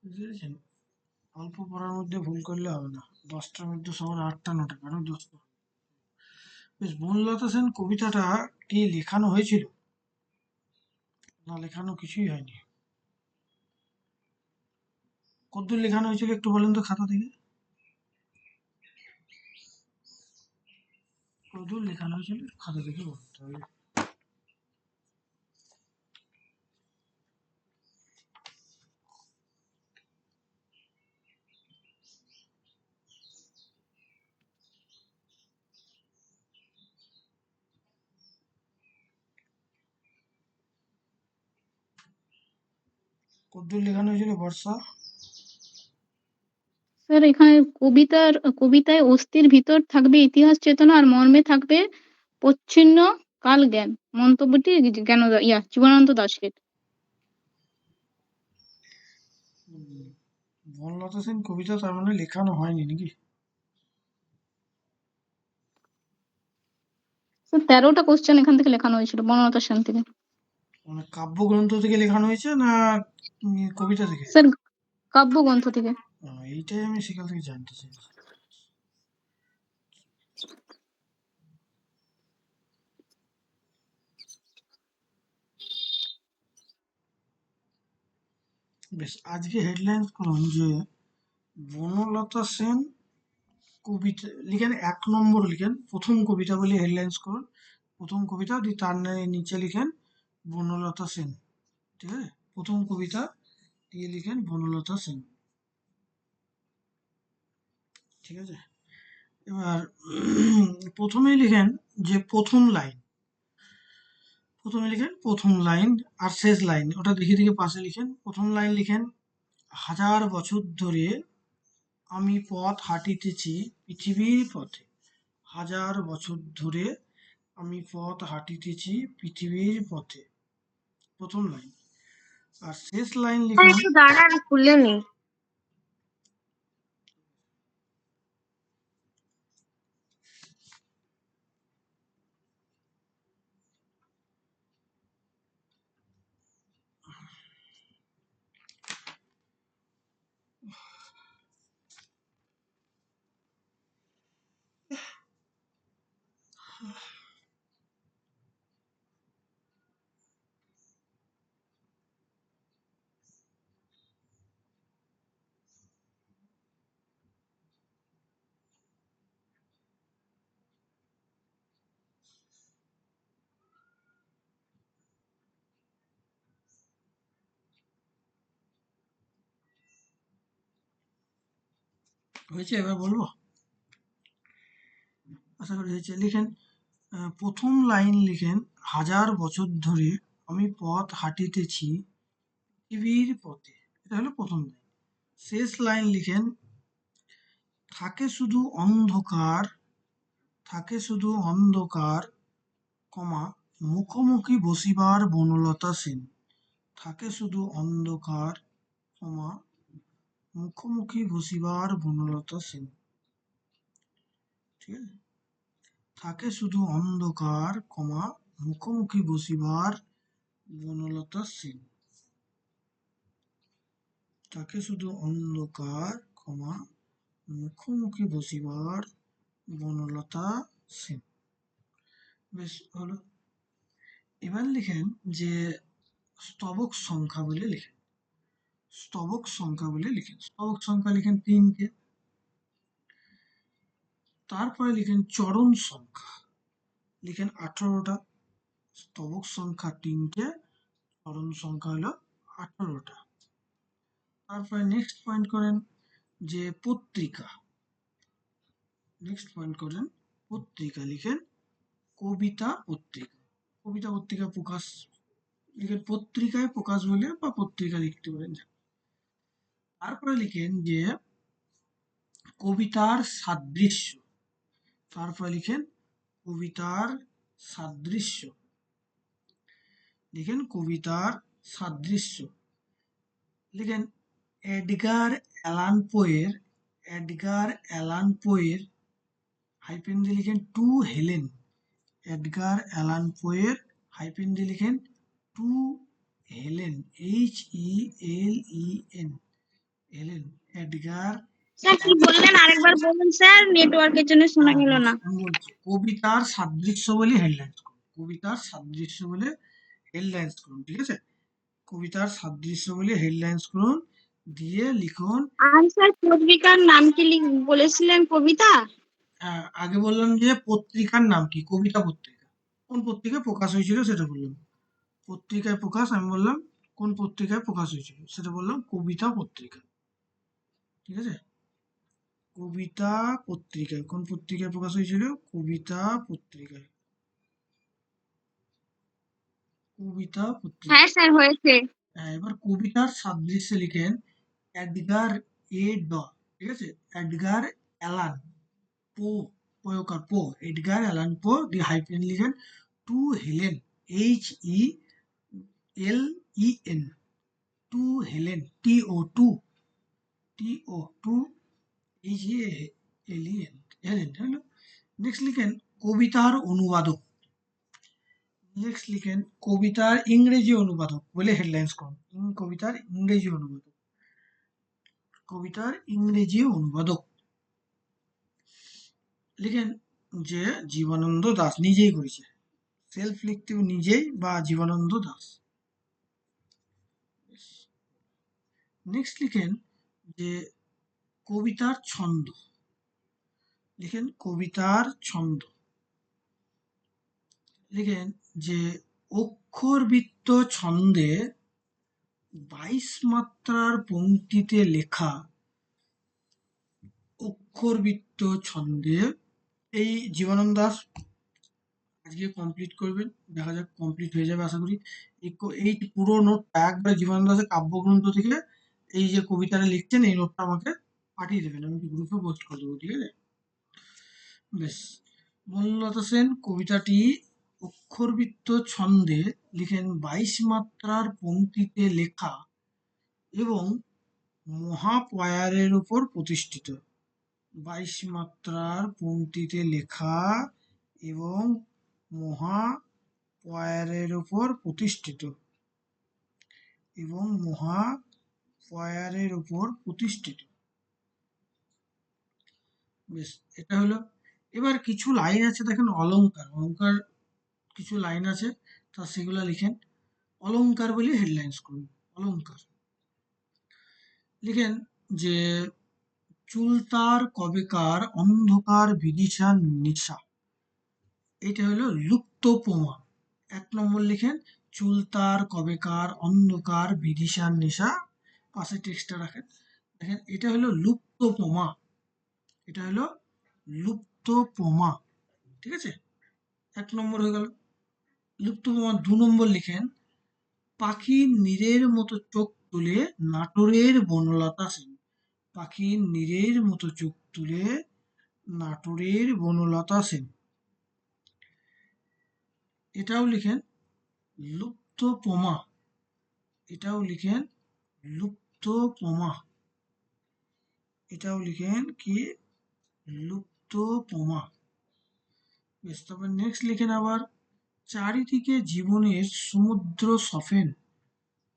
বুঝেছেন? অল্প পড়ার মধ্যে ভুল করলে হবে না। 10টার মধ্যে সবার 8টা 9টা কেন 10টা? বেশ, বনলতা সেন কবিতাটা কি লেখানো হয়েছিল? না, লেখানো কিছুই হয়নি। কতদূর লেখানো হয়েছিল একটু বলেন তো খাতা থেকে। কতদূর লেখানো হয়েছিল খাতা থেকে বলতে হবে। কতদূর লেখানো হয়েছিল বর্ষা? স্যার এখানে কবিতায় অস্থির ভিতর থাকবে ইতিহাস চেতনা আর মর্মে থাকবে প্রচ্ছন্ন কাল জ্ঞান। মন্তব্যটি জীবনানন্দ দাশের। বনলতা সেন কবিতা তার মানে লেখানো হয়নি নাকি? স্যার 13টা কোশ্চেন এখান থেকে লেখানো হয়েছিল বনলতা সেন থেকে। মানে কাব্যগ্রন্থ থেকে লেখানো হয়েছে না কবিতা থেকে? স্যার কাব্যগ্রন্থ থেকে। এইটাই আমি সেখান থেকে জানতে চাইছি। বেশ, আজকে হেডলাইন্স করুন যে বনলতা সেন কবিতা লিখেন, 1 নম্বর লিখেন, প্রথম কবিতা বলে হেডলাইন্স করুন। প্রথম কবিতা দিয়ে তার নিচে লিখেন বনলতা সেন। ঠিক আছে, প্রথম কবিতা দিয়ে লিখেন বনলতা সেন। ঠিক আছে, এবার প্রথমেই লিখেন যে প্রথমে লিখেন প্রথম লাইন আর শেষ লাইন, ওটা দেখে দেখে পাশে লিখেন। প্রথম লাইন লিখেন, 1000 বছর ধরে আমি পথ হাঁটিতেছি পৃথিবীর পথে। 1000 বছর ধরে আমি পথ হাঁটিতেছি পৃথিবীর পথে, প্রথম লাইন। আর শেষ লাইন লিখুন, একটু দাঁড়ান, খুলে নি। হয়েছে? এবার বলবো, আশা করি হয়েছে। লিখেন, প্রথম লাইন লিখেন, 1000 বছর ধরে আমি পথ হাঁটিতেছি পৃথিবীর পথে, এটা হলো প্রথম লাইন। শেষ লাইন লিখেন, থাকে শুধু অন্ধকার, থাকে শুধু অন্ধকার, কমা, মুখোমুখি বসিবার বনলতা সেন। থাকে শুধু অন্ধকার, কমা, মুখোমুখি বসিবার বনলতা সেন। ঠিক আছে, থাকে শুধু অন্ধকার, কমা, মুখোমুখি বসিবার বনলতা সেন। থাকে শুধু অন্ধকার, কমা, মুখোমুখি বসিবার বনলতা সেন। বেশ হলো। এবার লিখেন যে স্তবক সংখ্যা বলে লিখেন, স্তবক সংখ্যা বলে লিখেন, স্তবক সংখ্যা লিখেন 3কে। তারপরে লিখেন চরণ সংখ্যা, লিখেন 18টা। স্তবক সংখ্যা 3কে, চরণ সংখ্যা হলো 18টা। তারপরে নেক্সট পয়েন্ট করেন যে পত্রিকা, নেক্সট পয়েন্ট করেন পত্রিকা, লিখেন কবিতা পত্রিকা। কবিতা পত্রিকা প্রকাশ, লিখেন পত্রিকায় প্রকাশ বলে বা পত্রিকা লিখতে পারেন। তারপরে লিখেন যে কবিতার সাদৃশ্য, তারপরে লিখেন কবিতার সাদৃশ্য, লিখেন কবিতার সাদৃশ্য। লিখেন এডগার অ্যালান পোয়ের হাইপেন দিয়ে লিখেন টু হেলেন। এডগার অ্যালান পোয়ের হাইপেন দিয়ে লিখেন to Helen, HELEN, Helen, Edgar sir কি বললেন আরেকবার বলুন স্যার, নেটওয়ার্কের জন্য শোনা গেল না। আমি বলছি কবিতার সাদৃশ্য বলে হেডলাইন্স করুন, কবিতার সাদৃশ্য বলে হেডলাইন্স করুন, ঠিক আছে? কবিতার সাদৃশ্য বলে হেডলাইন্স করুন, দিয়ে লিখুন। আর স্যার পত্রিকার নাম কি বলেছিলেন? কবিতা? আগে বললাম যে পত্রিকার নাম কি, কবিতা পত্রিকা। কোন পত্রিকায় প্রকাশ হয়েছিল সেটা বললাম। পত্রিকায় প্রকাশ, আমি বললাম কোন পত্রিকায় প্রকাশ হয়েছিল সেটা বললাম কবিতা পত্রিকা, ঠিক আছে? কবিতা পত্রিকায়, কোন পত্রিকায় প্রকাশ হয়েছিল? কবিতা পত্রিকায়, কবিতা পত্রিকা। হ্যাঁ স্যার হয়েছে। এবার কবিতার সাদৃশ্যে লিখেন এডগার এ ড, ঠিক আছে? এডগার অ্যালান পো, পোয়কার পো, এডগার অ্যালান পো দিয়ে হাইফেন লিখেন to Helen, H E L E N, to Helen, T O to, T O to H E L E N, Helen হলো। নেক্সট লিখেন কবিতার অনুবাদক, নেক্সট লিখেন কবিতার ইংরেজি অনুবাদক বলে হেডলাইন্স করুন। কবিতার ইংরেজি অনুবাদক, কবিতার ইংরেজি অনুবাদক লিখেন যে জীবনানন্দ দাশ নিজেই করেছে, সেলফ লিখতে নিজেই বা জীবনানন্দ দাশ। নেক্সট লিখেন যে কবিতার ছন্দ, লিখেন কবিতার ছন্দ, লিখেন যে অক্ষরবৃত্ত ছন্দে 22 মাত্রার পংক্তিতে লেখা, অক্ষরবৃত্ত ছন্দে। এই জীবনানন্দ দাশ আজকে কমপ্লিট করবেন, দেখা যাক কমপ্লিট হয়ে যাবে আশা করি। এই পুরো নোটটা একবার জীবনানন্দ দাশের কাব্যগ্রন্থ থেকে এই যে কবিতাটা লিখছেন এই নোটটা আমাকে পাঠিয়ে দেবেন, আমি গ্রুপে পোস্ট করে দেবো, ঠিক আছে? বেশ, বনলতা সেন কবিতাটি অক্ষরবৃত্ত ছন্দে লিখেন 22 মাত্রার পংক্তিতে লেখা এবং মহাপয়ারের উপর প্রতিষ্ঠিত। 22 মাত্রার পংক্তিতে লেখা এবং মহাপয়ারের উপর প্রতিষ্ঠিত, এবং মহাপয়ারের উপর প্রতিষ্ঠিত। বেশ, এটা হলো। এবার কিছু লাইন আছে দেখেন, অলংকার, অলংকার কিছু লাইন আছে, তা সেগুলো লিখেন। অলংকার বলে হেডলাইন্স করুন, অলংকার লিখেন যে চুল তার কবেকার অন্ধকার বিদিশার নিশা, এটা হলো লুপ্তোপমা। 1 নম্বর লিখেন চুল তার কবেকার অন্ধকার বিদিশার নেশা, পাশে টেক্সটটা রাখেন। দেখেন এটা হলো লুপ্তোপমা, এটা হলো লুপ্তোপমা, ঠিক আছে? 1 নম্বর হয়ে গেল। লুপ্তোপমা 2 নম্বর লিখেন পাখির নীড়ের মতো চোখ তুলে নাটোরের বনলতা সেন, পাখির নীড়ের মতো চোখ তুলে নাটোরের বনলতা সেন, এটাও লিখেন লুপ্তোপমা, এটাও লিখেন লুপ্তোপমা, এটাও লিখেন কি লুপ্তোপমা। বেশ, তারপর নেক্সট লিখেন আবার চারিদিকে জীবনের সমুদ্র সফেন,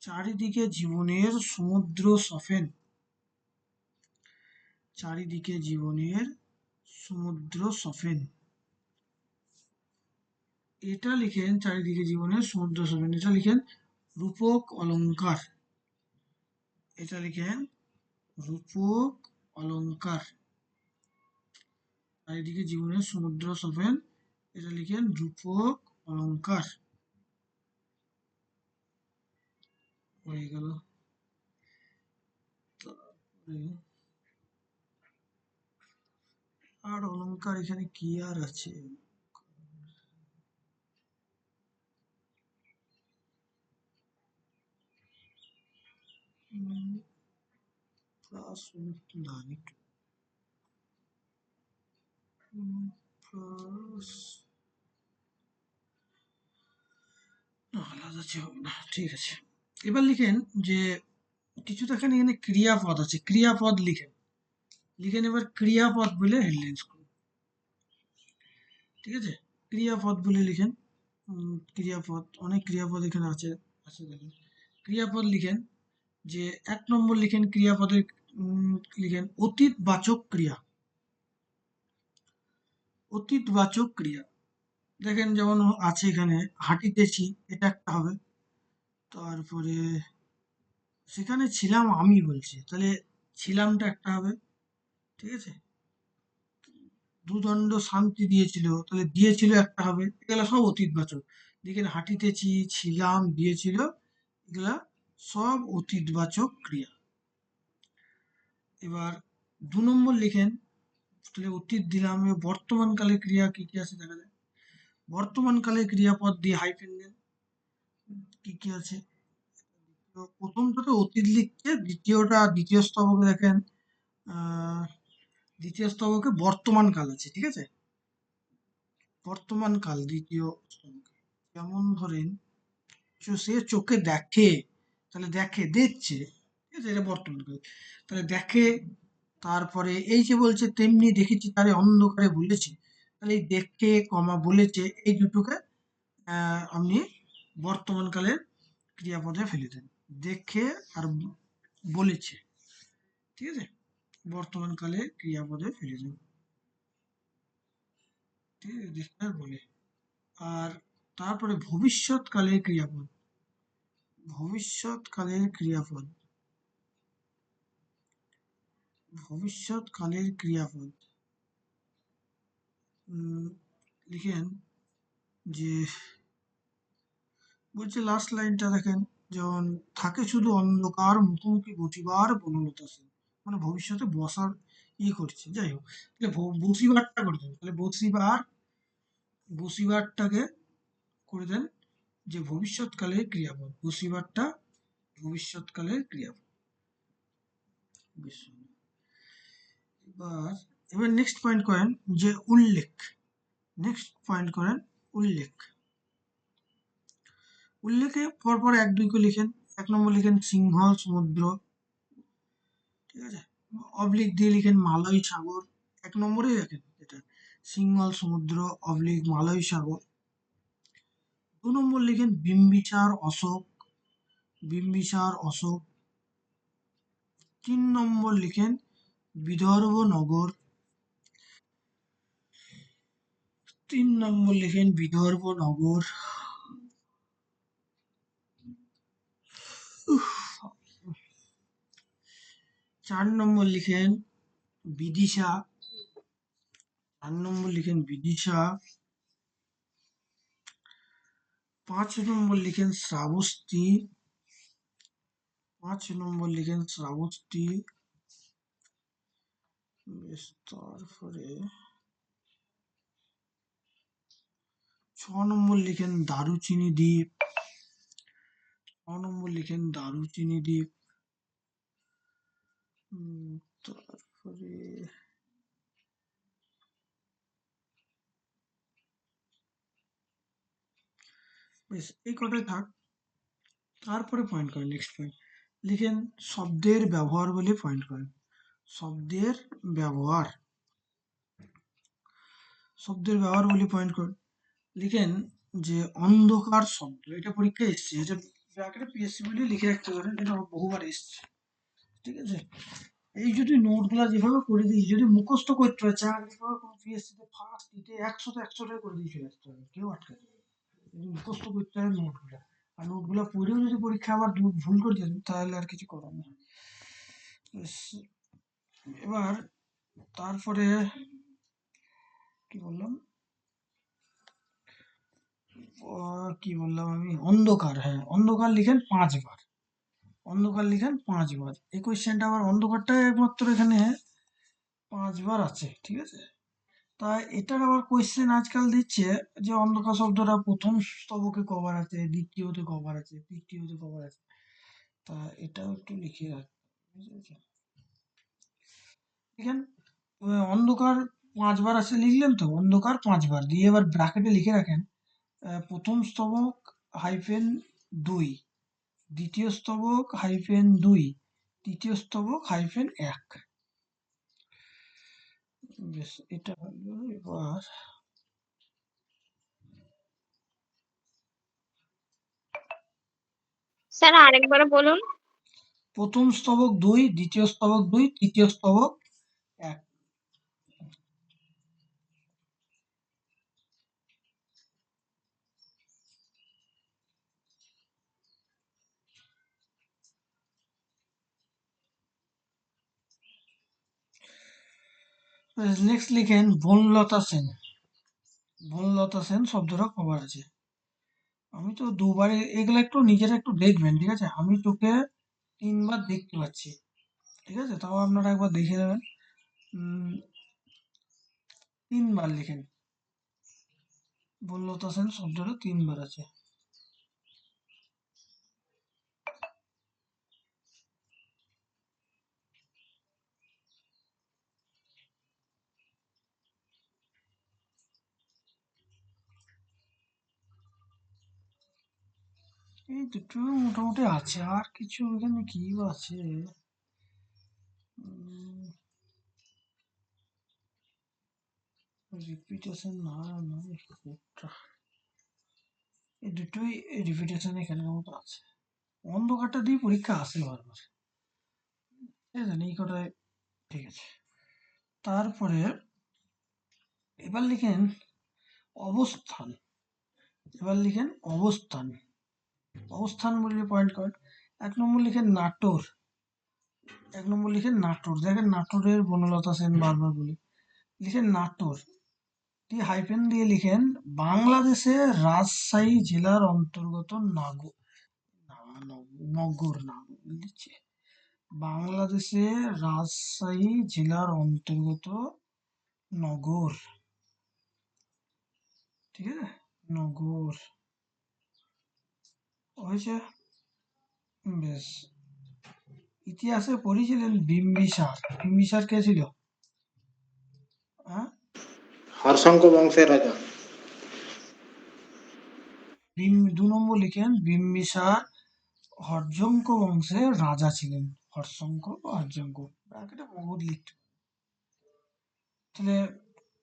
চারিদিকে জীবনের সমুদ্র সফেন, চারিদিকে জীবনের সমুদ্র সফেন, এটা লিখেন চারিদিকে জীবনের সমুদ্র সফেন, এটা লিখেন রূপক অলংকার, এটা লিখেন রূপক অলংকার। চারিদিকে জীবনের সমুদ্র সফেন, এটা লিখেন রূপক অলংকার। হয়ে গেল। তারপরে আর অলংকার এখানে কি আর আছে? প্লাস দাঁড়িয়ে প্লাস আলাদা হবে না, ঠিক আছে। এবার লিখেন যে কিছু দেখেন এখানে ক্রিয়াপদ আছে, ক্রিয়াপদ লিখেন, লিখেন এবার ক্রিয়াপদ বলে হেডলাইন্স করুন, ঠিক আছে? ক্রিয়াপদ বলে লিখেন। ক্রিয়াপদ, অনেক ক্রিয়াপদ এখানে আছে, আছে দেখেন। ক্রিয়াপদ লিখেন যে 1 নম্বর লিখেন ক্রিয়াপদের লিখেন অতীতবাচক ক্রিয়া। অতীতবাচক ক্রিয়া দেখেন যেমন আছে এখানে হাঁটিতেছি, এটা একটা হবে। তারপরে সেখানে ছিলাম আমি বলছি, তাহলে ছিলামটা একটা হবে, ঠিক আছে। দুদণ্ড শান্তি দিয়েছিল, তাহলে দিয়েছিল একটা হবে। এগুলা সব অতীতবাচক। দেখেন হাঁটিতেছি, ছিলাম, দিয়েছিল, এগুলা সব অতীতবাচক ক্রিয়া। এবার 2 নম্বর লিখেন, তাহলে অতীত দিলাম, এবার বর্তমানকালে ক্রিয়া কি কি আছে দেখা যায়। বর্তমানকালে ক্রিয়াপদ দিয়ে হাইফেন দেন। কি কি আছে, তো প্রথমটাতে অতীত লিখছে, দ্বিতীয় স্তবকে দেখেন আহ দ্বিতীয় স্তবকে বর্তমান কাল আছে, ঠিক আছে। বর্তমান কাল দ্বিতীয় স্তবকে, যেমন ধরেন সে চোখে দেখে, তাহলে দেখে, দেখছে, ঠিক আছে, এটা বর্তমান কাল। তাহলে দেখে, তারপরে এই যে বলছে তেমনি দেখেছি তারে অন্ধকারে বলেছে, তাহলে এই দেখে কমা বলেছে এই দুটোকে আপনি বর্তমান কালের ক্রিয়াপদে ফেলে দেন। দেখে আর বলেছে, ঠিক আছে, বর্তমান কালে ক্রিয়াপদে ফেলে দেন, ঠিক আছে, দেখে আর বলে। আর তারপরে ভবিষ্যৎকালের ক্রিয়াপদ, ভবিষ্যৎকালের ক্রিয়াপদ, ভবিষ্যৎকালের ক্রিয়াপদ লিখেন যে বলছে লাস্ট লাইনটা দেখেন, যেমন থাকে শুধু অন্ধকার মুখোমুখি বসিবার বনলতা সেন, মানে ভবিষ্যতে বসার করছে, যাই হোক, তাহলে বসিবারটা করে দেন, তাহলে বসিবারটাকে করে দেন যে ভবিষ্যৎকালের ক্রিয়াপদ, বসিবারটা ভবিষ্যৎকালের ক্রিয়াপদ। বেশ। এবার এবার নেক্সট পয়েন্ট করেন যে উল্লেখ, নেক্সট পয়েন্ট করেন উল্লেখ। উল্লেখে পরপর 1 2 করে লিখেন। 1 নম্বর লিখেন সিংহল সমুদ্র, ঠিক আছে, অবলিক দিয়ে লিখেন মালয় সাগর। 1 নম্বরে দেখেন এটা সিংহল সমুদ্র অবলিক মালয় সাগর। 2 নম্বর লিখেন বিম্বিসার অশোক, বিম্বিসার অশোক। 3 নম্বর লিখেন বিদর্ভ নগর, 3 নম্বর লিখেন বিদর্ভ নগর। 4 নম্বর লিখেন বিদিশা, 4 নম্বর লিখেন বিদিশা। 5 নম্বর লিখেন শ্রাবস্তী, 5 নম্বর লিখেন শ্রাবস্তী। বেশ, তারপরে 6 নম্বর লিখেন দারুচিনি দ্বীপ, 6 নম্বর লিখেন দারুচিনি দ্বীপ। তারপরে বেশ এই কটাই থাক। তারপরে পয়েন্ট করেন, নেক্সট পয়েন্ট লিখেন শব্দের ব্যবহার বলে পয়েন্ট করেন। শব্দের ব্যবহার, শব্দের ব্যবহার বলে পয়েন্ট করেন। লিখেন যে অন্ধকার শব্দ, এটা পরীক্ষায় এসছে, এটা ব্র্যাকেটে পিএসসি বলে লিখে রাখতে পারেন, এটা বহুবার এসছে, ঠিক আছে। এই যদি নোটগুলা যেভাবে করে দিই, যদি মুখস্থ করতে হয় পিএসসিতে ফার্স্ট দিতে 100 করে দিয়ে চলে আসতে হবে, কেউ আটকাতে পারবে না। যদি মুখস্থ করতে হয় নোটগুলা, আর নোটগুলা পড়েও যদি পরীক্ষা আবার ভুল করে দেন তাহলে আর কিছু করার নেই। এবার তারপরে কি বললাম, কি বললাম আমি, অন্ধকার, হ্যাঁ অন্ধকার লিখেন 5 বার, অন্ধকার লিখেন 5 বার। এই কোয়েশ্চেনটা আবার অন্ধকারটা একমাত্র এখানে 5 বার আছে, ঠিক আছে। তা এটার আবার কোয়েশ্চেন আজকাল দিচ্ছে যে অন্ধকার শব্দটা প্রথম স্তবকে কবার আছে, দ্বিতীয়তে কবার আছে, তৃতীয়তে কবার আছে, তা এটাও একটু লিখে রাখতে হবে। লিখেন অন্ধকার 5 বার আছে, লিখলেন তো অন্ধকার 5 বার দিয়ে, এবার ব্র্যাকেটে লিখে রাখেন প্রথম স্তবক -2, দ্বিতীয় স্তবক -2, তৃতীয় স্তবক -1। বেশ, এটা হলো। এবার স্যার আরেকবার বলুন। প্রথম স্তবক 2, দ্বিতীয় স্তবক 2, তৃতীয় স্তবক 1। নেক্সট লিখেন বনলতা সেন। বনলতা সেন শব্দটা কবার আছে? আমি তো দুবার, এগুলো একটু নিজেরা একটু দেখবেন, ঠিক আছে? আমি তোকে 3বার দেখতে পাচ্ছি, ঠিক আছে? তাও আপনারা একবার দেখে নেবেন। 3বার লিখেন, বনলতা সেন শব্দটা 3বার আছে। এই দুটো মোটামুটি আছে, আর কিছু এখানে কি আছে? রিপিটেশন না, এই দুটোই রিপিটেশন এখানে মতো আছে। অন্ধকারটা দিয়ে পরীক্ষা আসে বারবার, ঠিক আছে? এই কটাই ঠিক আছে। তারপরে এবার লিখেন অবস্থান। এবার লিখেন অবস্থান। অবস্থান বললে পয়েন্ট করেন। 1 নম্বর লিখেন নাটোর। 1 নম্বর লিখেন নাটোর। দেখেন নাটোরের বনলতা সেন বারবার বলি। লিখেন নাটোর, দিয়ে হাইফেন দিয়ে লিখেন বাংলাদেশের রাজশাহী জেলার অন্তর্গত নগর লিখছে। বাংলাদেশের রাজশাহী জেলার অন্তর্গত নগর, ঠিক আছে? নগর হয়েছে, বেশ। ইতিহাসে পড়েছিলেন বিম্বিসার। বিম্বিসার কে ছিল? হ্যাঁ, হর্ষঙ্ক বংশের রাজা। 2 নম্বর লিখেন বিম্বিসার হর্যঙ্ক বংশের রাজা ছিলেন। হর্ষঙ্ক বা হর্যঙ্ক, ব্র্যাকেটে মগধ লিখতে। তাহলে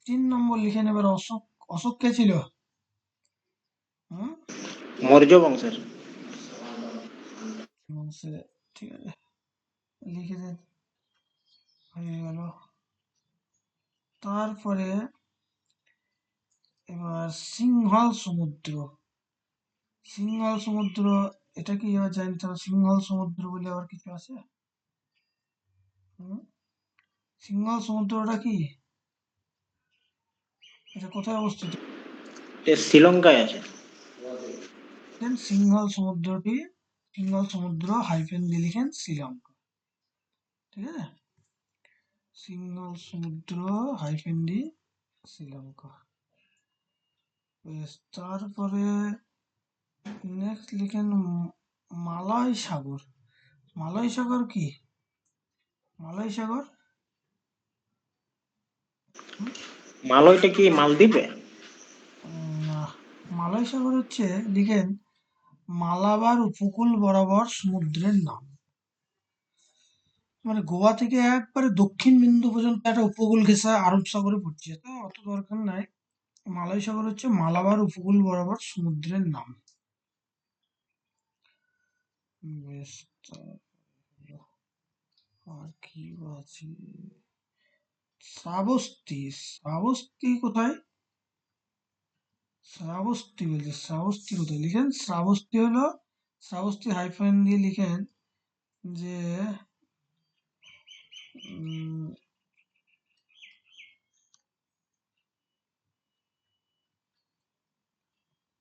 3 নম্বর লিখেন এবার অশোক। অশোক কে ছিল? মৌর্য বংশের। বংশে, ঠিক আছে, লিখে দেন, হয়ে গেল। তারপরে এবার সিংহল সমুদ্র। সিংহল সমুদ্র, এটা কি এবার জানতে হবে? সিংহল সমুদ্র বলে আবার কিছু আছে? সিংহল সমুদ্রটা কি? এটা কোথায় অবস্থিত? শ্রীলঙ্কায় আছে। সিংহল সমুদ্রটি, সিংহল সমুদ্র হাইফেন দিয়ে লিখেন শ্রীলঙ্কা, ঠিক আছে? সিংহল সমুদ্র হাইফেন ডি শ্রীলঙ্কা, বেশ। তারপরে নেক্সট লিখেন মালয় সাগর। মালয় সাগর কি? মালয় সাগর, মালয়টা কি মালদ্বীপে? না, মালয় সাগর হচ্ছে, লিখেন মালাবার উপকূল বরাবর সমুদ্রের নাম। মানে গোয়া থেকে একবারে দক্ষিণ বিন্দু পর্যন্ত একটা উপকূল ঘেঁষা আরব সাগরে পড়ছে, তো অত দরকার নাই। মালয় সাগর হচ্ছে মালাবার উপকূল বরাবর সমুদ্রের নাম, বেশ। আর কি আছে? শ্রাবস্তী। শ্রাবস্তী কোথায়? শ্রাবস্তী বলছে, শ্রাবস্তী কোথায়? লিখেন শ্রাবস্তী হলো, শ্রাবস্তী হাইফেন দিয়ে লিখেন যে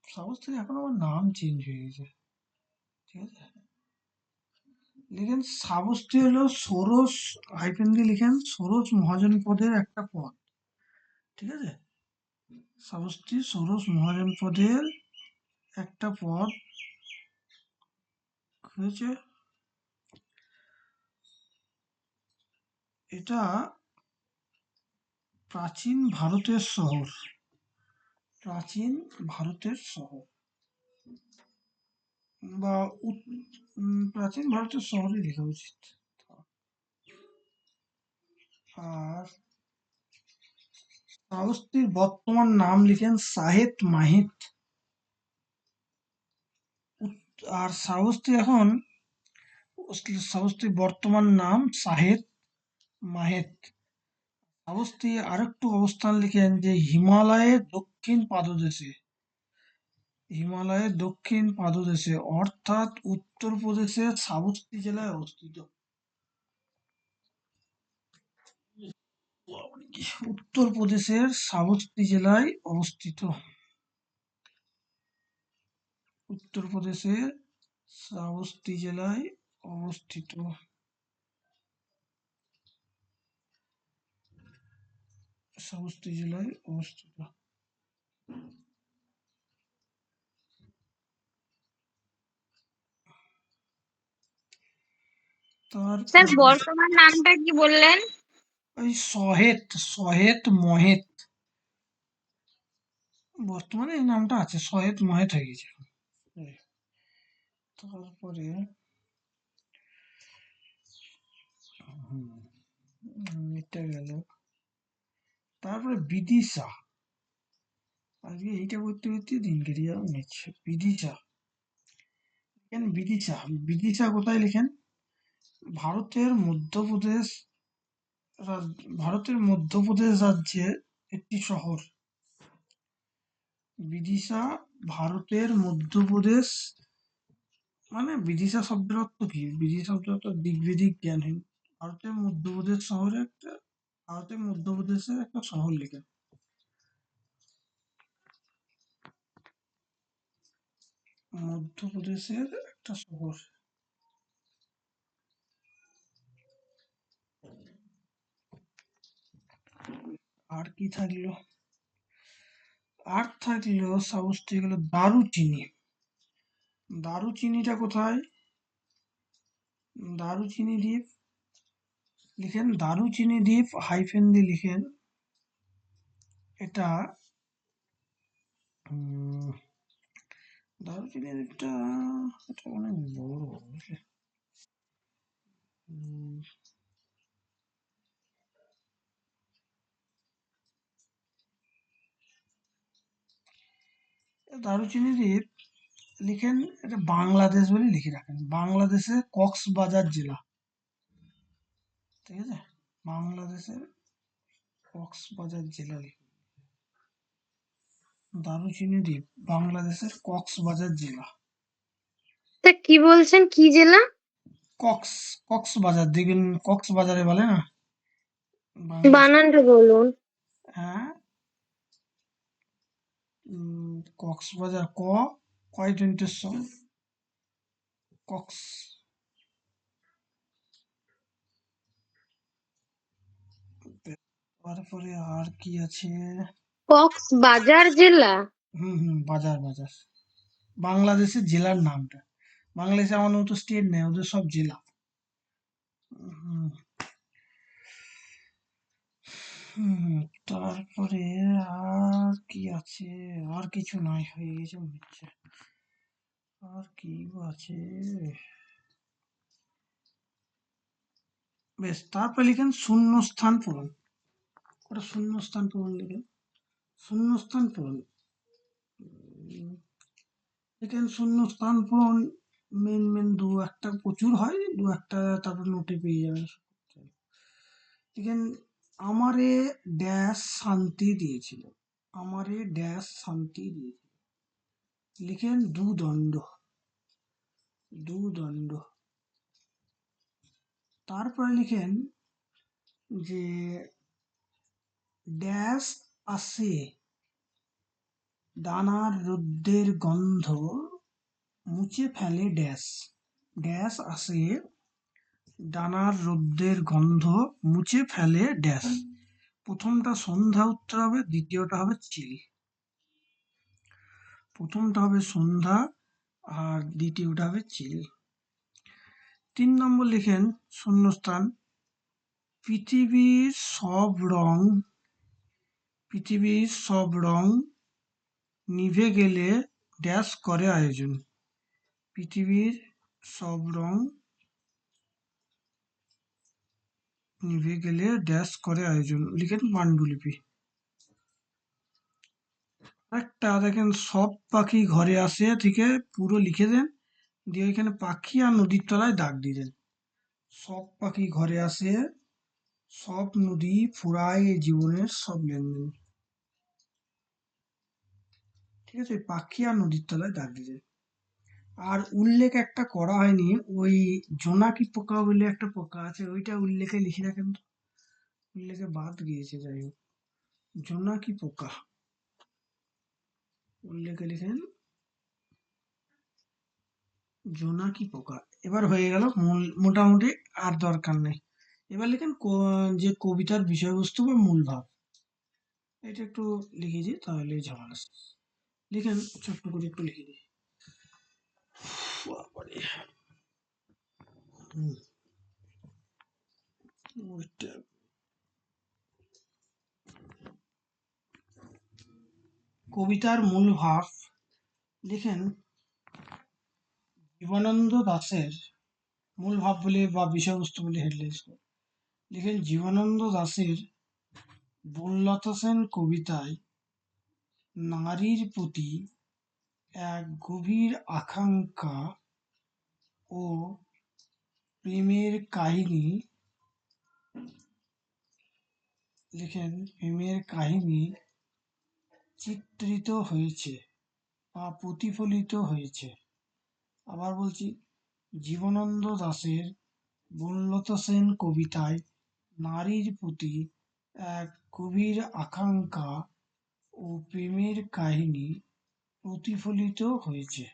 শ্রাবস্তী এখন আমার নাম চেঞ্জ হয়ে গেছে, ঠিক আছে? লিখেন শ্রাবস্তী হলো ষোড়শ, হাইফেন দিয়ে লিখেন ষোড়শ মহাজনপদের একটা পদ, ঠিক আছে? শ্রাবস্তী ষোড়শ মহাজনপদের একটা পদ হয়েছে। এটা প্রাচীন ভারতের শহর, প্রাচীন ভারতের শহর, বা প্রাচীন ভারতের শহরই লেখা উচিত। আর শ্রাবস্তীর বর্তমান নাম লিখেন সাহেত মাহিত। আর শ্রাবস্তী এখন শ্রাবস্তীর বর্তমান নাম সাহেদ মাহেত। শ্রাবস্তী আরেকটু অবস্থান লিখেন যে হিমালয়ের দক্ষিণ পাদদেশে অর্থাৎ উত্তরপ্রদেশের শ্রাবস্তী জেলায় অবস্থিত। উত্তরপ্রদেশের শ্রাবস্তী জেলায় অবস্থিত। উত্তরপ্রদেশের শ্রাবস্তী জেলায় অবস্থিত। শ্রাবস্তী জেলায় অবস্থিত। স্যার তারপরে বর্তমান নামটা কি বললেন? ওই সহেত মহেত, বর্তমানে এই নামটা আছে, সহেত মহেত হয়ে গেছে। তারপরে এটা গেল। তারপরে বিদিশা, আজকে এইটা করতে করতে দিন কেটে যাওয়া নিচ্ছে। বিদিশা লিখেন, বিদিশা কোথায় লিখেন? ভারতের মধ্যপ্রদেশ রাজ্যের একটি শহর। বিদিশা ভারতের মধ্যপ্রদেশ, মানে বিদিশা শব্দের অর্থ কি? বিদিশা শব্দের অর্থ দিগ্বিদিক জ্ঞানহীন। ভারতের মধ্যপ্রদেশের একটা শহর লিখেন। মধ্যপ্রদেশের একটা শহর। আর কি থাকলো? শ্রাবস্তী গেল। দারুচিনিটা কোথায়? দারুচিনি দ্বীপ লিখেন, দারুচিনি দ্বীপ হাইফেন দিয়ে লিখেন। এটা দারুচিনি দ্বীপটা এটা অনেক বড়, বুঝলে? দারুচিনি দ্বীপ লিখেন, এটা বাংলাদেশ বলে লিখে রাখেন। বাংলাদেশের কক্সবাজার জেলা, ঠিক আছে? বাংলাদেশের কক্সবাজার জেলা লিখুন। দারুচিনি দ্বীপ বাংলাদেশের কক্সবাজার জেলা। স্যার কি বলছেন, কি জেলা? কক্সবাজার, দেখবেন কক্সবাজারে বলে না? বানানটা বলুন। হ্যাঁ, কক্সবাজার, কয় দন্তের কক্স। তারপরে আর কি আছে? কক্সবাজার জেলা। বাজার। বাংলাদেশের জেলার নামটা। বাংলাদেশে আমার মতো স্টেট নেই, ওদের সব জেলা। তারপরে আর কি আছে? আর কিছু নাই, হয়ে গেছে মনে হচ্ছে। আর কি আছে? বেশ, তারপরে লিখেন শূন্যস্থান পূরণ। ওটা শূন্যস্থান পূরণ লিখেন। শূন্যস্থান পূরণ লিখেন। শূন্যস্থান পূরণ মেন দু একটা প্রচুর হয়, দু একটা তারপর নোটে পেয়ে যাবেন। লিখেন, আমারে ড্যাশ শান্তি দিয়েছিল। আমারে ড্যাশ শান্তি দিয়েছিল। লিখেন দুদণ্ড। তারপরে লিখেন যে ড্যাশ আসে ডানার রোদ্রের গন্ধ মুছে ফেলে ড্যাশ। ড্যাশ আসে ডানার রোদ্রের গন্ধ মুছে ফেলে ড্যাশ। প্রথমটা সন্ধ্যা উত্তর হবে, দ্বিতীয়টা হবে চিল। প্রথমটা হবে সন্ধ্যা আর দ্বিতীয়টা হবে চিল। 3 নম্বর লিখেন শূন্যস্থান, পৃথিবীর সব রং নিভে গেলে ড্যাশ করে আয়োজন। পৃথিবীর সব রং নিভে গেলে ড্যাশ করে আয়োজন। লিখেন পাণ্ডুলিপি। একটা দেখেন, সব পাখি ঘরে আসে থেকে পুরো লিখে দেন, দিয়ে ওইখানে পাখি আর নদীর তলায় দাগ দিয়ে দেন। সব পাখি ঘরে আসে, সব নদী ফুরায় এ জীবনের সব লেনদেন। ঠিক আছে, ওই পাখি আর নদীর তলায় দাগ দিয়েছে। আর উল্লেখ একটা করা হয়নি, ওই জোনাকি পোকা বলে একটা পোকা আছে, ওইটা উল্লেখে লিখে রাখেন তো। উল্লেখে বাদ গিয়েছে, যাই হোক। জোনাকি পোকা উল্লেখে লিখেন জোনাকি পোকা। এবার হয়ে গেল মোটামুটি, আর দরকার নেই। এবার লিখেন যে কবিতার বিষয়বস্তু বা মূল ভাব। এটা একটু লিখে দিই, তাহলে ঝামেলা শেষ। লিখেন, ছোট্ট করে একটু লিখে দিই। বাবারে। হুম, ওইটা। কবিতার মূল ভাব লিখেন জীবনানন্দ দাশের মূল ভাব বলে বা বিষয়বস্তু বলে হেডলাইন লিখেন জীবনানন্দ দাশের বনলতা সেন কবিতায় নারীর প্রতি এক গভীর আকাঙ্ক্ষা ও প্রেমের কাহিনী লিখেন প্রেমের কাহিনী চিত্রিত হয়েছে বা প্রতিফলিত হয়েছে। আবার বলছি, জীবনানন্দ দাশের বনলতা সেন কবিতায় নারীর প্রতি এক গভীর আকাঙ্ক্ষা ও প্রেমের কাহিনী প্রতিফলিত হয়েছে।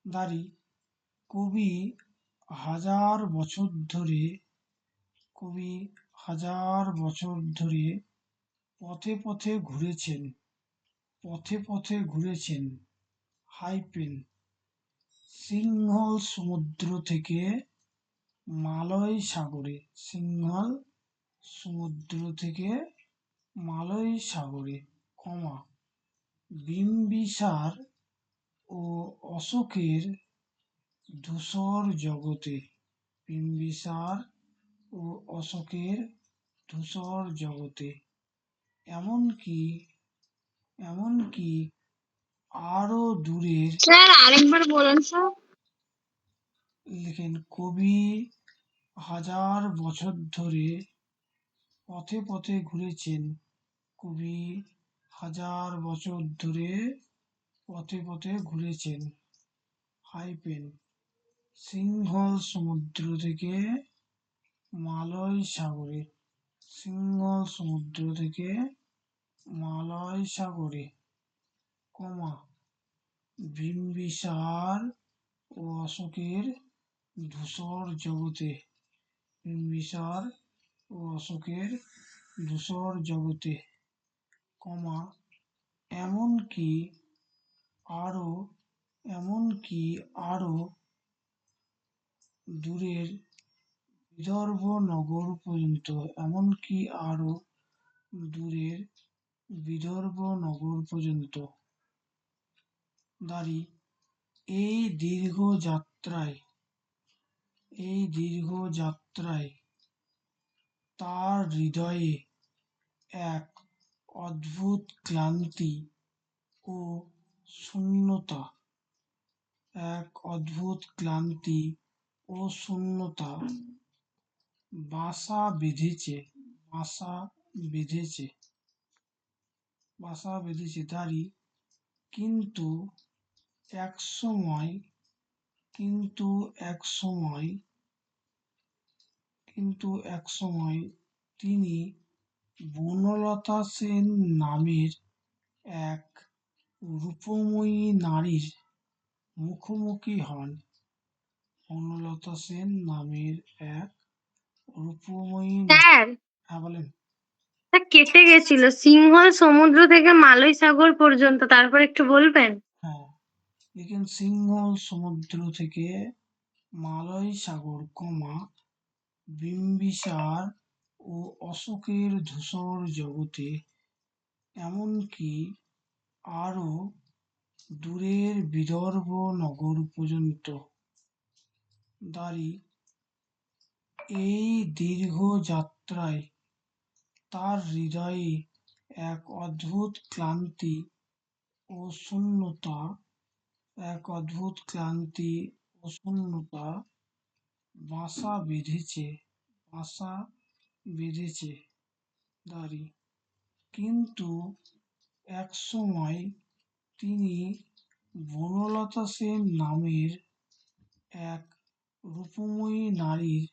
দাঁড়ি কবি হাজার বছর ধরে কবি হাজার বছর ধরে পথে পথে ঘুরেছেন পথে পথে ঘুরেছেন হাইপেন সিংহল সমুদ্র থেকে মালয় সাগরে সিংহল সমুদ্র থেকে মালয় সাগরে, কমা বিম্বিসার ও অশোকের ধূসর জগতে বিম্বিসার ও অশোকের ধূসর জগতে এমনকি এমনকি আরো দূরের স্যার আরেকবার বলুন স্যার। লিখেন কবি হাজার বছর ধরে পথে পথে ঘুরেছেন কবি হাজার বছর ধরে পথে পথে ঘুরেছেন হাইপেন সিংহল সমুদ্র থেকে মালয় সাগরে সিংহল সমুদ্র থেকে মালয় সাগরে, কমা বিম্বিসার ও অশোকের ধূসর জগতে বিম্বিসার ও অশোকের ধূসর জগতে, কমা এমনকি আরো এমনকি আরো দূরের বিদর্ভ নগর পর্যন্ত এমনকি আরো দূরের বিদর্ভ নগর পর্যন্ত। দাঁড়ি এই দীর্ঘ যাত্রায় তার হৃদয়ে এক অদ্ভুত ক্লান্তি ও শূন্যতা এক অদ্ভুত ক্লান্তি ও শূন্যতা বাসা বেঁধেছে বাসা বেঁধেছে বাসা বেঁধেছে। দাঁড়ি কিন্তু একসময় কিন্তু একসময় কিন্তু একসময় তিনি বনলতা সেন নামের এক রূপময়ী নারীর মুখোমুখি হন বনলতা সেন নামের এক রূপময়ী স্যার হ্যাঁ বলেন। তা কেটে গেছিল সিংহল সমুদ্র থেকে মালয় সাগর পর্যন্ত, তারপর একটু বলবেন? হ্যাঁ, দেখেন সিংহল সমুদ্র থেকে মালয় সাগর, কমা বিম্বিসার ও অশোকের ধূসর জগতে এমনকি আরো দূরের বিদর্ভ নগর পর্যন্ত। দাঁড়ি এই দীর্ঘ যাত্রায় তার হৃদয়ে এক অদ্ভুত ক্লান্তি ও শূন্যতা বাসা বেঁধেছে, বাসা বেঁধেছে দাড়ি। কিন্তু একসময় তিনি বনলতা সেন নামের এক রূপময়ী নারীর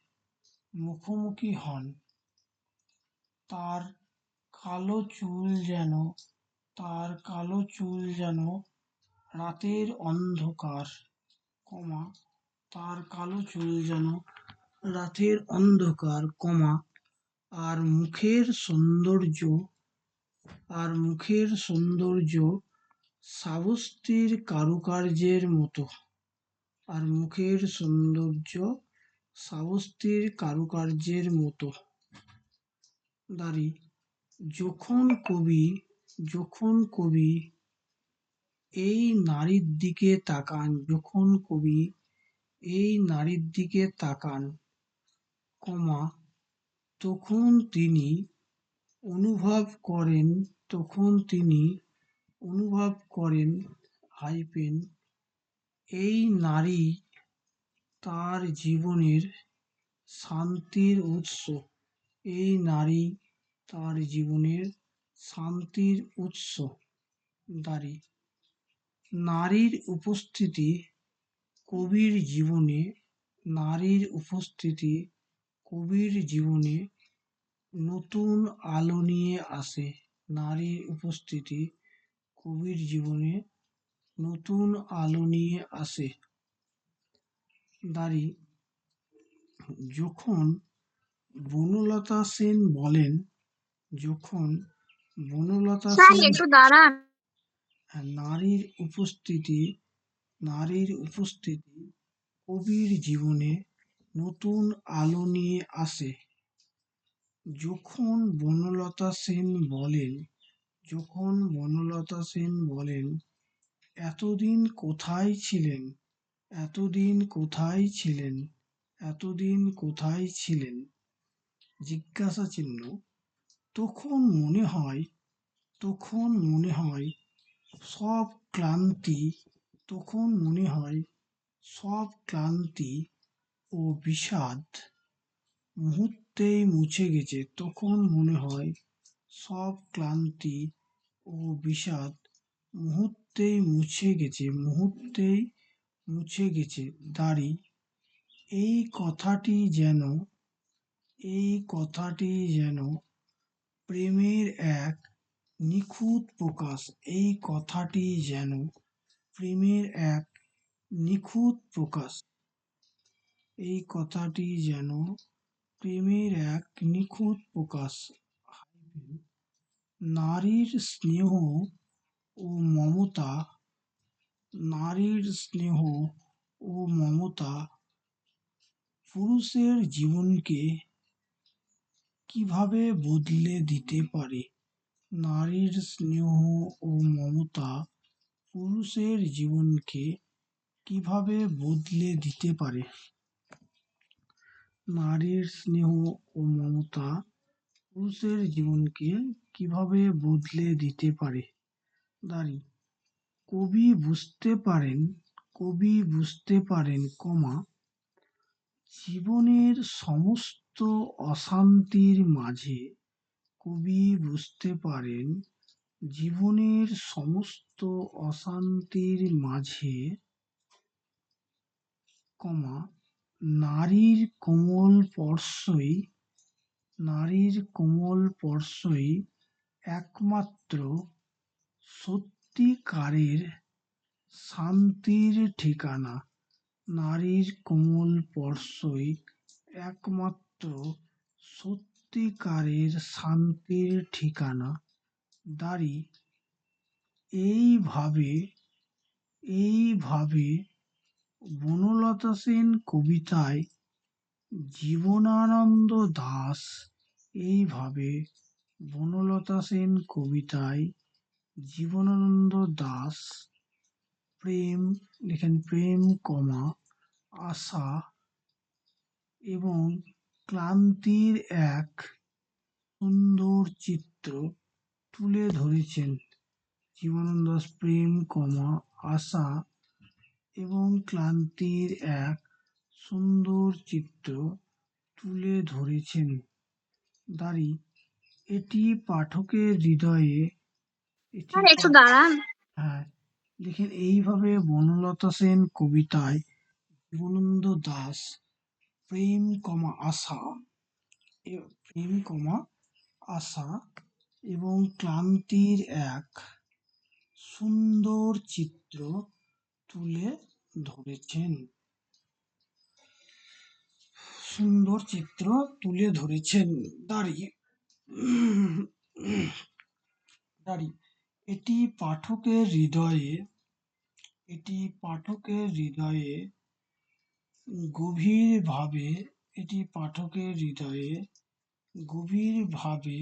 মুখোমুখি হন। তার কালো চুল যেন রাতের অন্ধকার, তার কালো চুল যেন রাতের অন্ধকার, আর মুখের সৌন্দর্য শ্রাবস্তির কারুকার্যের মতো, দাড়ি। যখন কবি এই নারীর দিকে তাকান, তখন তিনি অনুভব করেন এই নারী তার জীবনের শান্তির উৎস। দাড়ি। নারীর উপস্থিতি কবির জীবনে নতুন আলো নিয়ে আসে। দাড়ি। যখন বনলতা সেন একটু দাঁড়ান। নারীর উপস্থিতি কবির জীবনে নতুন আলো নিয়ে আসে। যখন বনলতা সেন বলেন, এতদিন কোথায় ছিলেন? জিজ্ঞাসা চিহ্ন। তখন মনে হয় সব ক্লান্তি ও বিষাদ মুহূর্তেই মুছে গেছে। দাড়ি। এই কথাটি যেন প্রেমের এক নিখুঁত প্রকাশ। নারীর স্নেহ ও মমতা পুরুষের জীবনকে কিভাবে বদলে দিতে পারে? নারীর স্নেহ ও মমতা পুরুষের জীবনকে কিভাবে বদলে দিতে পারে? দাড়ি। কবি বুঝতে পারেন, জীবনের সমস্ত অশান্তির মাঝে নারীর কোমল স্পর্শই একমাত্র সত্যিকারের শান্তির ঠিকানা। দাড়ি। এইভাবে বনলতা সেন কবিতায় জীবনানন্দ দাশ প্রেম, আশা এবং ক্লান্তির এক সুন্দর চিত্র তুলে ধরেছেন। আশা এবং ক্লান্তির এক সুন্দর চিত্র তুলে ধরেছেন। দাঁড়ি এটি পাঠকের হৃদয়ে একটু দাঁড়ান। হ্যাঁ, দেখেন এইভাবে বনলতা সেন কবিতায় জীবনানন্দ দাশ প্রেম আশা এবং ক্লান্তির এক সুন্দর চিত্র তুলে ধরেছেন। দাঁড়িয়ে এটি পাঠকের হৃদয়ে গভীরভাবে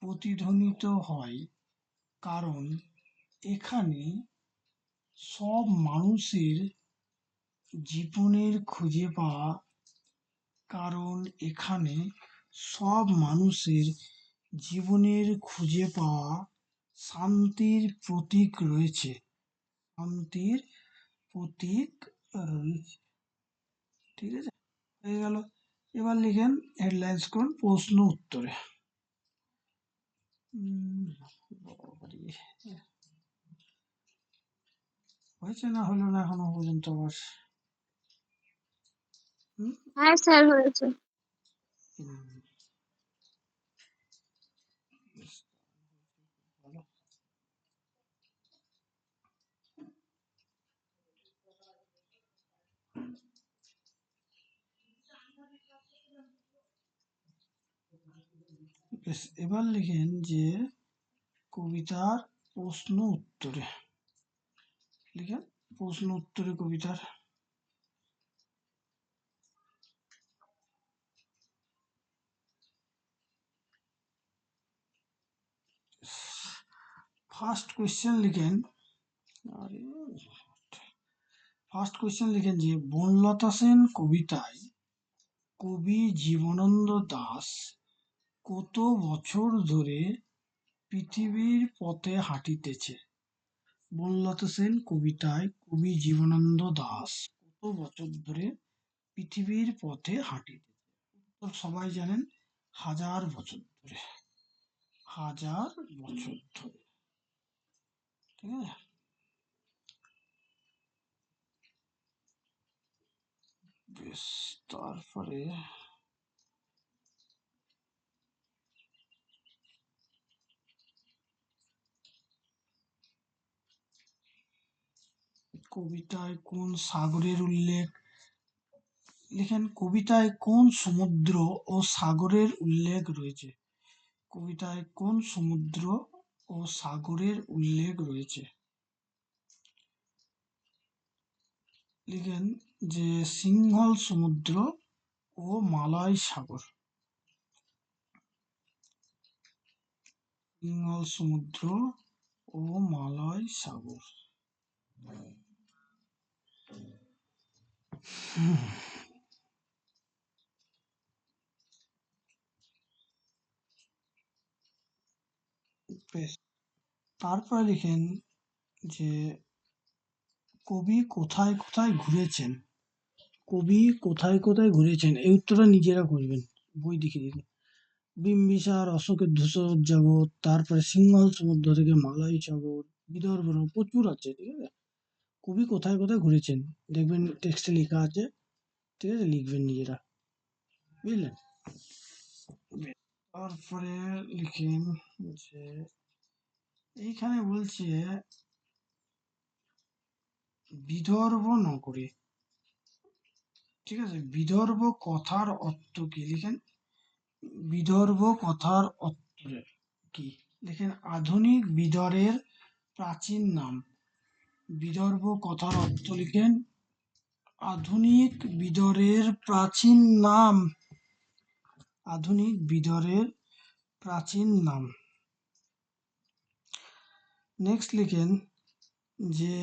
প্রতিধ্বনিত হয়। কারণ এখানে সব মানুষের জীবনের খুঁজে পাওয়া শান্তির প্রতীক রয়েছে। ঠিক আছে, হয়ে গেল। এবার লিখেন হেডলাইন্স করুন প্রশ্ন উত্তরে। হয়েছে না হলো না এখনো পর্যন্ত আবার? হ্যাঁ স্যার, হয়েছে। ভালো। বেশ, এবার লিখেন যে কবিতার প্রশ্ন উত্তরে কবিতার ফার্স্ট কোয়েশ্চেন লিখেন যে বনলতা সেন কবিতায় কবি জীবনানন্দ দাশ কত বছর ধরে পৃথিবীর পথে হাঁটিতেছে। বনলতা সেন কবিতায় কবি জীবনানন্দ দাশ কত বছর ধরে পৃথিবীর পথে হাঁটিতেছে? উত্তর সবাই জানেন, 1000 বছর ধরে। 1000 বছর ধরে। ঠিক আছে, বেশ। তারপরে কবিতায় কোন সাগরের উল্লেখ? লিখেন কবিতায় কোন সমুদ্র ও সাগরের উল্লেখ রয়েছে? কবিতায় কোন সমুদ্র ও সাগরের উল্লেখ রয়েছে? লিখেন যে সিংহল সমুদ্র ও মালয় সাগর। সিংহল সমুদ্র ও মালয় সাগর। বেশ, তারপরে লিখেন যে কবি কোথায় কোথায় ঘুরেছেন? এই উত্তরটা নিজেরা করবেন, বই দেখে দেখে। বিম্বিসার, অশোকের ধূসর জগৎ, তারপরে সিংহল সমুদ্র থেকে মালয় সাগর, বিদর্ভ, প্রচুর আছে। ঠিক আছে, কবি কোথায় কোথায় ঘুরেছেন দেখবেন টেক্সটে লেখা আছে। ঠিক আছে, লিখবেন নিজেরা, বুঝলেন? তারপরে লিখেন যে এইখানে বলছে বিদর্ভ নগরে। ঠিক আছে, বিদর্ভ কথার অর্থ কি? লিখেন বিদর্ভ কথার অর্থ কি? লিখেন আধুনিক বিদরের প্রাচীন নাম। বিদর্ভ কথার অর্থ লিখেন আধুনিক বিদরের প্রাচীন নাম। আধুনিক বিদরের প্রাচীন নাম। নেক্সট লিখেন যে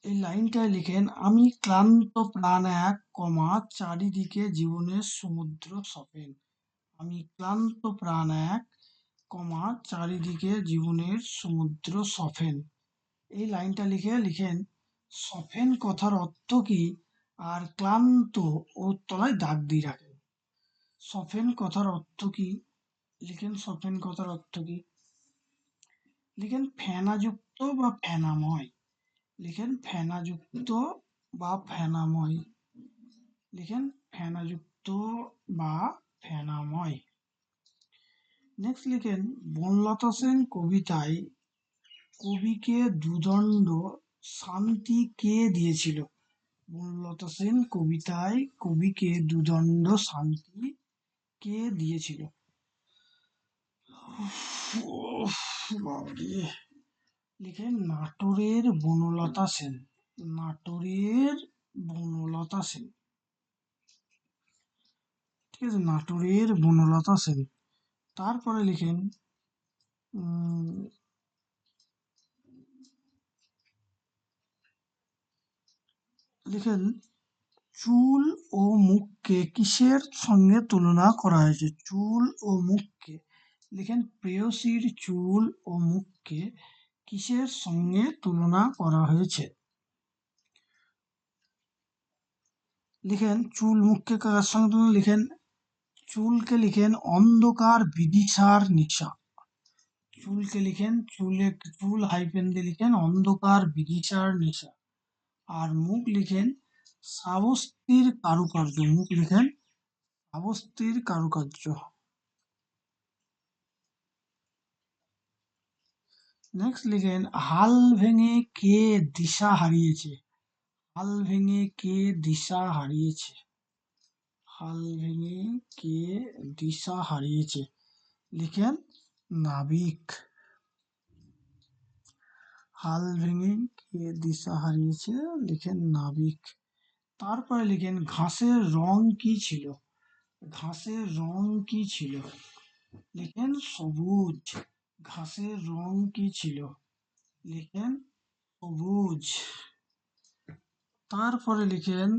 এই লাইনটায় লিখেন, আমি ক্লান্ত প্রাণ এক, চারিদিকে জীবনের সমুদ্র সপেন। আমি ক্লান্ত প্রাণ এক, চারিদিকে জীবনের সমুদ্র সফেন। এই লাইনটা লিখেন সফেন কথার অর্থ কি, আর ক্লান্ত ওর তলায় দাগ দিয়ে রাখেন। সফেন কথার অর্থ কি, লিখেন সফেন কথার অর্থ কি, লিখেন ফেনাযুক্ত বা ফেনাময়। লিখেন ফেনাযুক্ত বা ফেনাময়। লিখেন ফেনাযুক্ত বা ফেনাময়। নেক্সট লিখেন, বনলতা সেন কবিতায় কবিকে দুদণ্ড শান্তি কে দিয়েছিল? বনলতা সেন কবিতায় কবিকে দুদণ্ড শান্তি কে দিয়েছিল? বাবারে। লিখেন নাটোরের বনলতা সেন। নাটোরের বনলতা সেন। ঠিক আছে, নাটোরের বনলতা সেন। তারপরে লিখেন লিখেন চুল ও মুখকে কিসের সঙ্গে তুলনা করা হয়েছে? চুল ও মুখকে, লিখেন প্রেয়সীর চুল ও মুখকে কিসের সঙ্গে তুলনা করা হয়েছে? লিখেন চুল মুখকে কার সঙ্গে তুলনা, লিখেন চুলকে লিখেন অন্ধকার বিদিশার নিশা। চুলকে লিখেন চুল হাইফেন দিয়ে লিখেন অন্ধকার বিদিশার নিশা। আর মুখ লিখেন শ্রাবস্তির কারুকার্য। মুখ লিখেন শ্রাবস্তির কারুকার্য। নেক্সট লিখেন হাল ভেঙে কে দিশা হারিয়েছে? হাল ভেঙে কে দিশা হারিয়েছে? হাল ভেঙে কে দিশা হারিয়েছে? লিখেন নাবিক। হাল ভেঙে কে দিশা হারিয়েছে? লিখেন নাবিক। তারপরে লিখেন ঘাসের রং কি ছিল? ঘাসের রং কি ছিল? লিখেন সবুজ। ঘাসের রং কি ছিল? লিখেন সবুজ। তারপরে লিখেন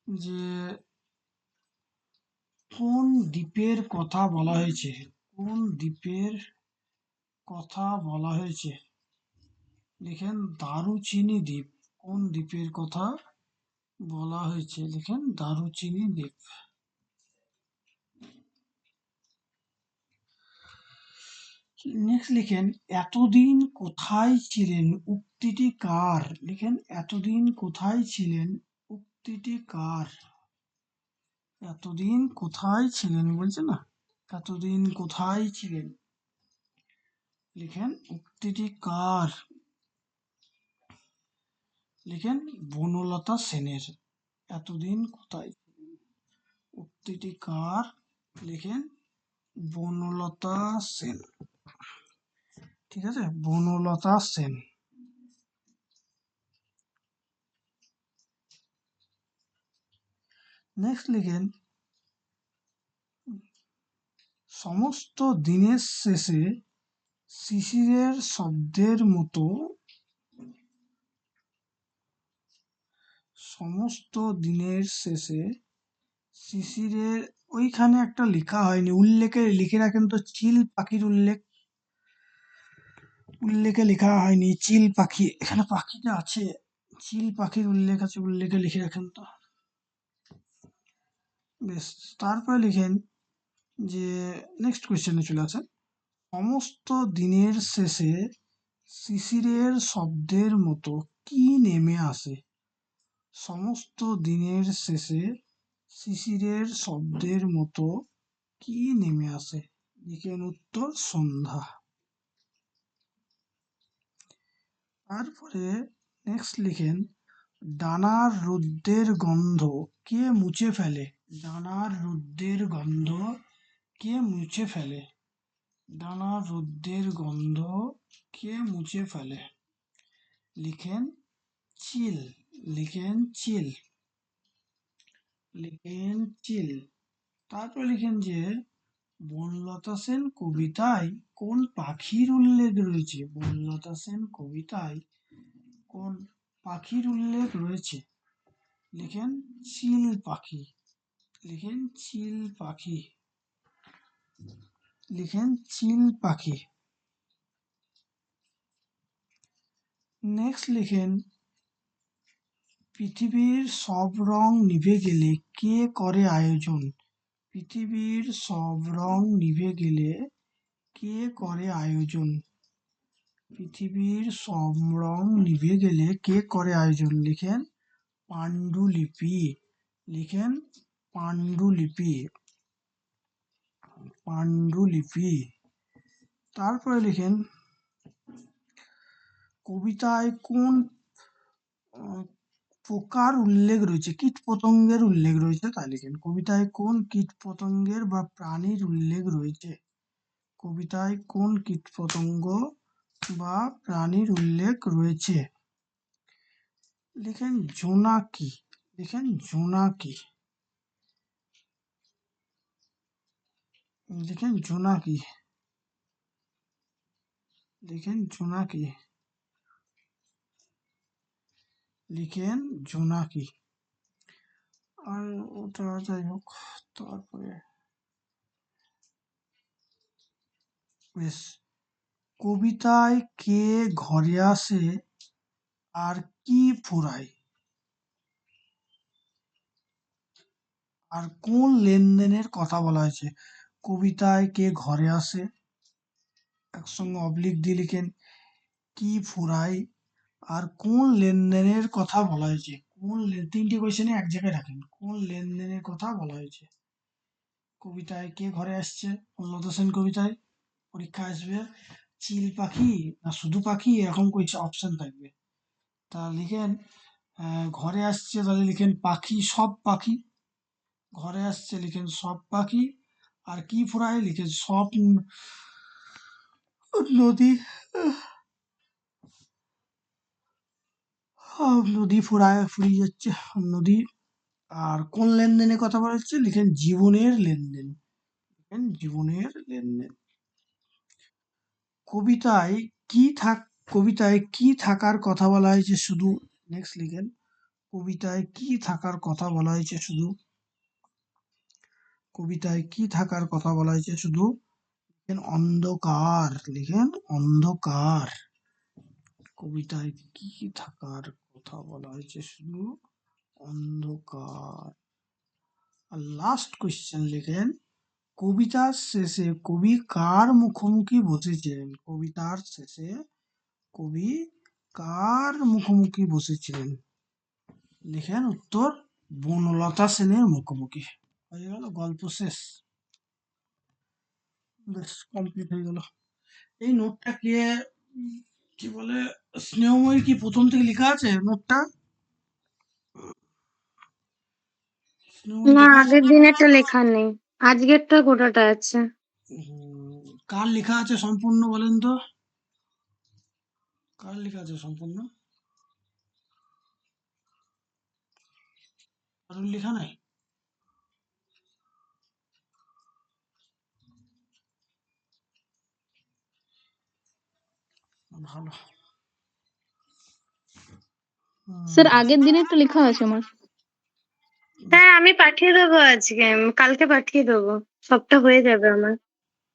যে কোন দ্বীপের কথা বলা হয়েছে? কোন দ্বীপের কথা বলা হয়েছে? লিখেন দারুচিনি দ্বীপ। কোন দ্বীপের কথা বলা হয়েছে? লিখেন দারুচিনি দ্বীপ। নেক্সট লিখেন এতদিন কোথায় ছিলেন উক্তিটি কার? লিখেন এতদিন কোথায় ছিলেন উক্তিটি কার? এতদিন কোথায় ছিলেন বলছে না, এতদিন কোথায় ছিলেন? লিখেন উক্তিটি কার? লিখেন বনলতা সেনের। এতদিন কোথায় ছিলেন উক্তিটি কার? লিখেন বনলতা সেন। ঠিক আছে, বনলতা সেন। নেক্সট লিখেন সমস্ত দিনের শেষে শিশিরের শব্দের মতো, সমস্ত দিনের শেষে শিশিরের, ওইখানে একটা লেখা হয়নি, উল্লেখে লিখে রাখেন তো, চিল পাখির উল্লেখে লেখা হয়নি চিল পাখি, এখানে পাখিটা আছে, চিল পাখির উল্লেখ আছে, উল্লেখে লিখে রাখেন তো। বেশ, তারপরে লিখেন যে নেক্সট কোয়েশ্চেনে চলে আসেন, সমস্ত দিনের শেষে শিশিরের শব্দের মতো কি নেমে আসে? সমস্ত দিনের শেষে শিশিরের শব্দের মতো কি নেমে আসে? লিখেন উত্তর সন্ধ্যা। তারপরে নেক্সট লিখেন ডানার রুদ্রের গন্ধ কে মুছে ফেলে? ডানার রুদ্রের গন্ধ কে মুছে ফেলে? ডানার রুদ্রের গন্ধ কে মুছে ফেলে? লিখেন চিল। লিখেন চিল। লিখেন চিল। তারপর লিখেন যে বনলতা সেন কবিতায় কোন পাখির উল্লেখ রয়েছে? বনলতা সেন কবিতায় কোন পাখির উল্লেখ রয়েছে, লিখেন চিল পাখি, লিখেন চিল পাখি, লিখেন চিল পাখি। নেক্সট লিখেন পৃথিবীর সব রং নিভে গেলে কে করে আয়োজন? পৃথিবীর সব রং নিভে গেলে কে করে আয়োজন? পৃথিবীর সব রং নিভে গেলে কে করে আয়োজন? লিখেন পাণ্ডুলিপি, লিখেন পাণ্ডুলিপি, পাণ্ডুলিপি। তারপরে লিখেন কবিতায় কোন পোকার উল্লেখ রয়েছে, কীট পতঙ্গের উল্লেখ রয়েছে, তাই লিখেন কবিতায় কোন কীট পতঙ্গের বা প্রাণীর উল্লেখ রয়েছে? কবিতায় কোন কীট পতঙ্গ বা প্রাণীর উল্লেখ রয়েছে? লিখেন জোনাকি, লিখেন জোনাকি, লিখেন জোনাকি, লিখেন জোনাকি, লিখেন জোনাকি। আর ওটা যাই হোক, তারপরে বেশ, কবিতায় কে ঘরে আসে আর কি ফুরায়? আর কোন লেনদেনের কথা বলা হয়েছে? কবিতায় কে ঘরে আসে, একসঙ্গে অবলিক দিয়ে লিখেন কি ফুরায়, আর কোন লেনদেনের কথা বলা হয়েছে? কোন তিনটি কোয়েশ্চেনে এক জায়গায় রাখেন, কোন লেনদেনের কথা বলা হয়েছে? কবিতায় কে ঘরে আসছে, বনলতা সেন কবিতায়। পরীক্ষা আসবে চিল পাখি না শুধু পাখি, এরকম অপশন থাকবে। তা লিখেন ঘরে আসছে, তাহলে লিখেন পাখি, সব পাখি। ঘরে আসছে লিখেন সব পাখি। আর কি ফুরায়, লিখেন সব নদী, নদী ফুরিয়ে যাচ্ছে নদী। আর কোন লেনদেনের কথা বলা হচ্ছে, লিখেন জীবনের লেনদেন, লিখেন জীবনের লেনদেন। কবিতায় কবিতায় কি থাকার কথা বলা হয়েছে শুধু? নেক্সট লিখেন কবিতায় কি থাকার কথা বলা হয়েছে শুধু? কবিতায় কি থাকার কথা বলা হয়েছে শুধু? লিখেন অন্ধকার, লিখেন অন্ধকার। কবিতায় কি থাকার কথা বলা হয়েছে শুধু? অন্ধকার। আর লাস্ট কোয়েশ্চেন লিখেন কবিতার শেষে কবি কার মুখোমুখি বসেছিলেন? কবিতার শেষে কবি কার মুখোমুখি বসেছিলেন? লিখেন উত্তর বনলতা সেনের মুখোমুখি। হয়ে গেল, গল্প শেষ। বেশ, কমপ্লিট হয়ে গেল। এই নোটটা কে কি বলে, স্নেহময়ী কি প্রথম থেকে লেখা আছে নোটটা? স্নেহময়ী না, লেখা আছে? আগের দিনেরটা লেখা নেই, আজকেরটা গোটাটা আছে। কার লেখা আছে সম্পূর্ণ বলেন তো? কার লেখা আছে সম্পূর্ণ? কারোর লেখা নাই? ভালো। স্যার আগের দিনেরটা লেখা আছে আমার। হ্যাঁ, আমি পাঠিয়ে দেবো আজকে, কালকে পাঠিয়ে দেবো, সবটা হয়ে যাবে আমার।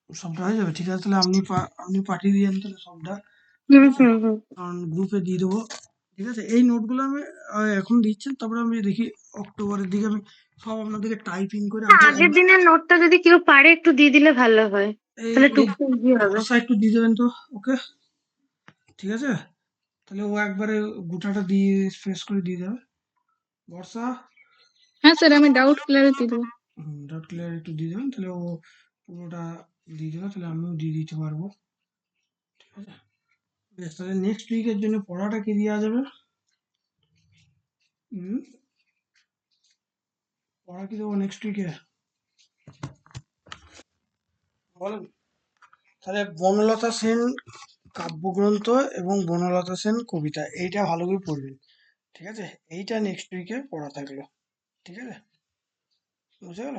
সবটা হয়ে যাবে, ঠিক আছে। তাহলে আপনি পাঠিয়ে দিয়েন তাহলে সবটা, ঠিক হুম আছে, হুম হুম কারণ গ্রুপে দিয়ে দেবো। ঠিক আছে, এই নোটগুলো আমি এখন দিচ্ছেন, তারপরে আমি দেখি অক্টোবরের দিকে আমি সব আপনাদেরকে টাইপিং করে আগের দিনের নোটটা যদি কেউ পারে একটু দিয়ে দিলে ভালো হয়, এই তাহলে এই টুকটাক ইজি হবে। বর্ষা একটু দিয়ে দেবেন তো, ওকে? ঠিক আছে, তাহলে ও একবারে গোটাটা দিয়ে ফ্রেশ করে দিয়ে দেবে। বর্ষা, হ্যাঁ স্যার, আমি ডাউট ক্লিয়ার দিয়ে দেবো। ডট ক্লিয়ার একটু দিয়ে দেবেন, তাহলে ও পুরোটা দিয়ে দেবে, তাহলে আমিও দিয়ে দিতে পারবো। ঠিক আছে, বেশ, তাহলে নেক্সট উইকের জন্য পড়াটা কি দেওয়া যাবে? পড়া কি দেবো নেক্সট উইকে বলেন? তাহলে বনলতা সেন কাব্যগ্রন্থ এবং বনলতা সেন কবিতা, এইটা ভালো করে পড়বেন। ঠিক আছে, এইটা নেক্সট উইকে পড়া থাকলো। ঠিক আছে, বুঝে গেল?